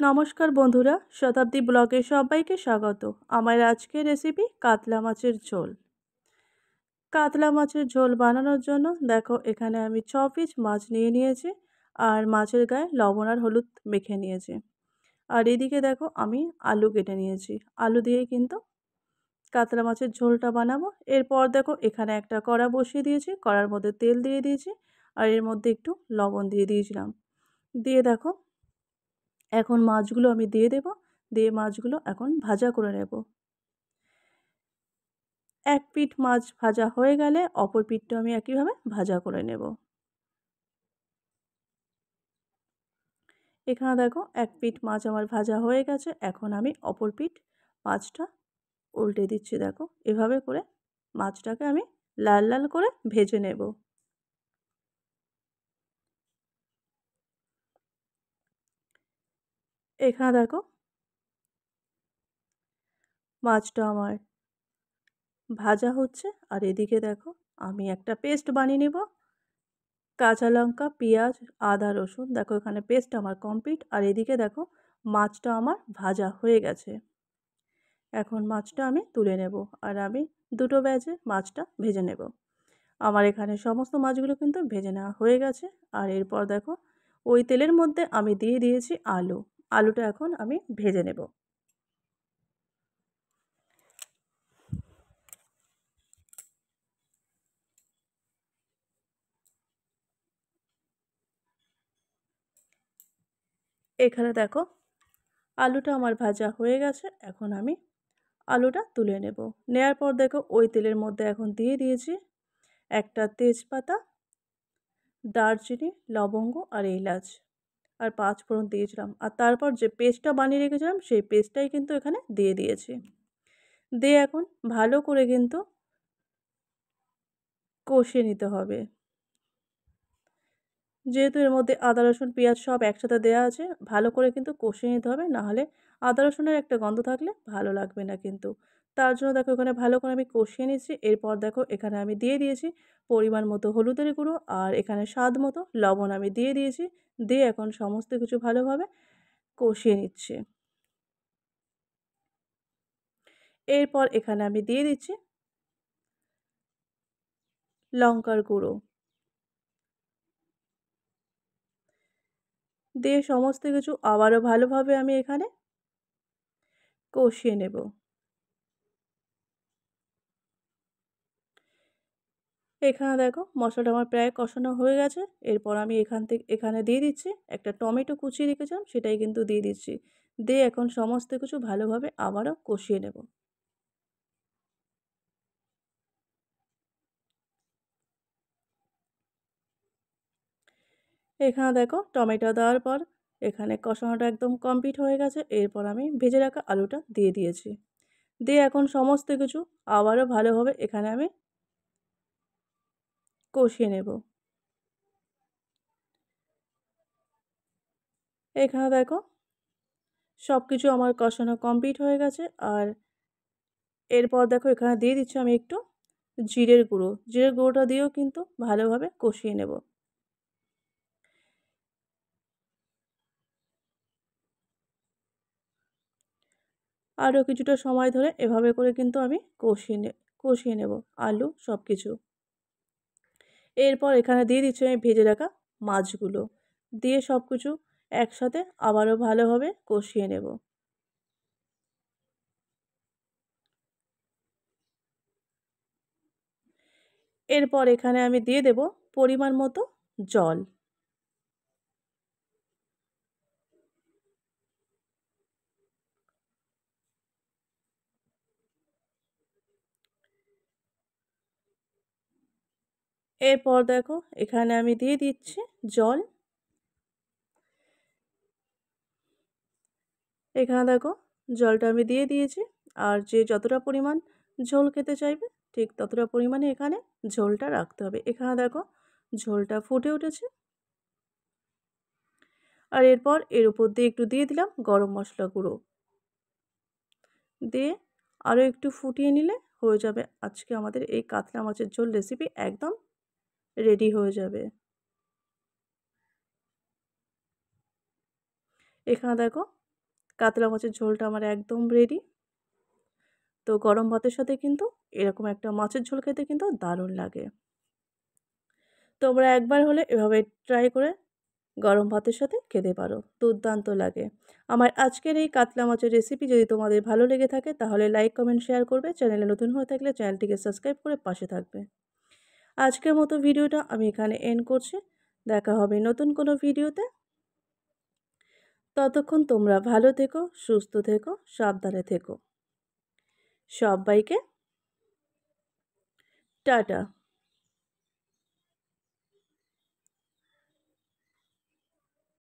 নমস্কার বন্ধুরা, শতাব্দী ব্লগে সবাইকে স্বাগত। আমার আজকের রেসিপি কাতলা মাছের ঝোল। কাতলা মাছের ঝোল বানানোর জন্য দেখো এখানে আমি 6 পিস মাছ নিয়েছি আর মাছের গায়ে লবণ আর হলুদ মেখে নিয়েছি। আর এদিকে দেখো আমি আলু কেটে নিয়েছি। আলু দিয়ে কিন্তু কাতলা মাছের ঝোলটা বানাবো। এরপর দেখো এখানে একটা কড়া বসিয়ে দিয়েছি, কড়ার মধ্যে তেল দিয়ে দিয়েছি আর এর মধ্যে একটু লবণ দিয়ে দিয়েছিলাম। দিয়ে দেখো এখন মাছগুলো আমি দিয়ে দেব। দিয়ে মাছগুলো এখন ভাজা করে নেব। এক পিঠ মাছ ভাজা হয়ে গেলে অপর পিঠটা আমি একইভাবে ভাজা করে নেব। এখানে দেখো এক পিঠ মাছ আমার ভাজা হয়ে গেছে। এখন আমি অপর পিঠ মাছটা উল্টে দিচ্ছি। দেখো এভাবে করে মাছটাকে আমি লাল লাল করে ভেজে নেব। এখানে দেখো মাছটা আমার ভাজা হচ্ছে আর এদিকে দেখো আমি একটা পেস্ট বানিয়ে নেব। কাঁচা লঙ্কা, পেঁয়াজ, আদা, রসুন দেখো এখানে পেস্ট আমার কমপ্লিট। আর এদিকে দেখো মাছটা আমার ভাজা হয়ে গেছে। এখন মাছটা আমি তুলে নেব আর আমি দুটো ব্যাচে মাছটা ভেজে নেব। আমার এখানে সমস্ত মাছগুলো কিন্তু ভেজে নেওয়া হয়ে গেছে। আর এরপর দেখো ওই তেলের মধ্যে আমি দিয়ে দিয়েছি আলু। আলুটা এখন আমি ভেজে নেব। এখানে দেখো আলুটা আমার ভাজা হয়ে গেছে। এখন আমি আলুটা তুলে নেব। নেওয়ার পর দেখো ওই তেলের মধ্যে এখন দিয়ে দিয়েছি একটা তেজপাতা, দারচিনি, লবঙ্গ আর এলাচ আর 5 ফোড়ন দিয়েছিলাম। আর তারপর যে পেস্টটা বানিয়ে রেখেছিলাম সেই পেস্টটাই কিন্তু এখানে দিয়ে দিয়েছি। দিয়ে এখন ভালো করে কিন্তু কষিয়ে নিতে হবে। যেহেতু এর মধ্যে আদা, রসুন, পেঁয়াজ সব একসাথে দেওয়া আছে, ভালো করে কিন্তু কষিয়ে নিতে হবে। নাহলে আদা রসুনের একটা গন্ধ থাকলে ভালো লাগবে না কিন্তু। তার জন্য দেখো এখানে ভালো করে আমি কষিয়ে নিচ্ছি। এরপর দেখো এখানে আমি দিয়ে দিয়েছি পরিমাণ মতো হলুদের গুঁড়ো আর এখানে স্বাদ মতো লবণ আমি দিয়ে দিয়েছি। দিয়ে এখন সমস্ত কিছু ভালোভাবে কষিয়ে নিচ্ছি। এরপর এখানে আমি দিয়ে দিচ্ছি লঙ্কার গুঁড়ো। দিয়ে সমস্ত কিছু আবারও ভালোভাবে আমি এখানে কষিয়ে নেব। এখানে দেখো মশলাটা আমার প্রায় কষানো হয়ে গেছে। এরপর আমি এখানে দিয়ে দিচ্ছি একটা টমেটো কুচিয়ে রেখেছিলাম, সেটাই কিন্তু দিয়ে দিচ্ছি। দিয়ে এখন সমস্ত কিছু ভালোভাবে আবারও কষিয়ে নেব। এখানে দেখো টমেটো দেওয়ার পর এখানে কষানোটা একদম কমপ্লিট হয়ে গেছে। এরপর আমি ভেজে রাখা আলুটা দিয়ে দিয়েছি। দিয়ে এখন সমস্ত কিছু আবারও ভালোভাবে এখানে আমি কষিয়ে নেব। এখানে দেখো সব কিছু আমার কষানো কমপ্লিট হয়ে গেছে। আর এরপর দেখো এখানে দিয়ে দিচ্ছি আমি একটু জিরের গুঁড়ো। জিরের গুঁড়োটা দিয়েও কিন্তু ভালোভাবে কষিয়ে নেব। আরও কিছুটা সময় ধরে এভাবে করে কিন্তু আমি কষিয়ে নেব আলু সব কিছু। এরপর এখানে দিয়ে দিচ্ছি আমি ভেজে রাখা মাছগুলো। দিয়ে সব কিছু একসাথে আবারও ভালোভাবে কষিয়ে নেব। এরপর এখানে আমি দিয়ে দেব পরিমাণ মতো জল। এরপর দেখো এখানে আমি দিয়ে দিচ্ছি জল। এখানে দেখো জলটা আমি দিয়ে দিয়েছি। আর যে যতটা পরিমাণ ঝোল খেতে চাইবে ঠিক ততটা পরিমাণে এখানে ঝোলটা রাখতে হবে। এখানে দেখো ঝোলটা ফুটে উঠেছে। আর এরপর এর উপর দিয়ে একটু দিয়ে দিলাম গরম মশলা গুঁড়ো। দিয়ে আরও একটু ফুটিয়ে নিলে হয়ে যাবে আজকে আমাদের এই কাতলা মাছের ঝোল রেসিপি একদম রেডি হয়ে যাবে। এখানে দেখো কাতলা মাছের ঝোলটা আমার একদম রেডি। তো গরম ভাতের সাথে কিন্তু এরকম একটা মাছের ঝোল খেতে কিন্তু দারুণ লাগে। তোমরা একবার হলে এভাবে ট্রাই করে গরম ভাতের সাথে খেতে পারো, দুর্দান্ত লাগে। আমার আজকের এই কাতলা মাছের রেসিপি যদি তোমাদের ভালো লেগে থাকে তাহলে লাইক, কমেন্ট, শেয়ার করবে। চ্যানেলে নতুন হয়ে থাকলে চ্যানেলটিকে সাবস্ক্রাইব করে পাশে থাকবে। আজকের মতো ভিডিওটা আমি এখানে এন্ড করছি। দেখা হবে নতুন কোনো ভিডিওতে। ততক্ষণ তোমরা ভালো থেকো, সুস্থ থেকো, সাবধানে থেকো। সবাইকে টাটা।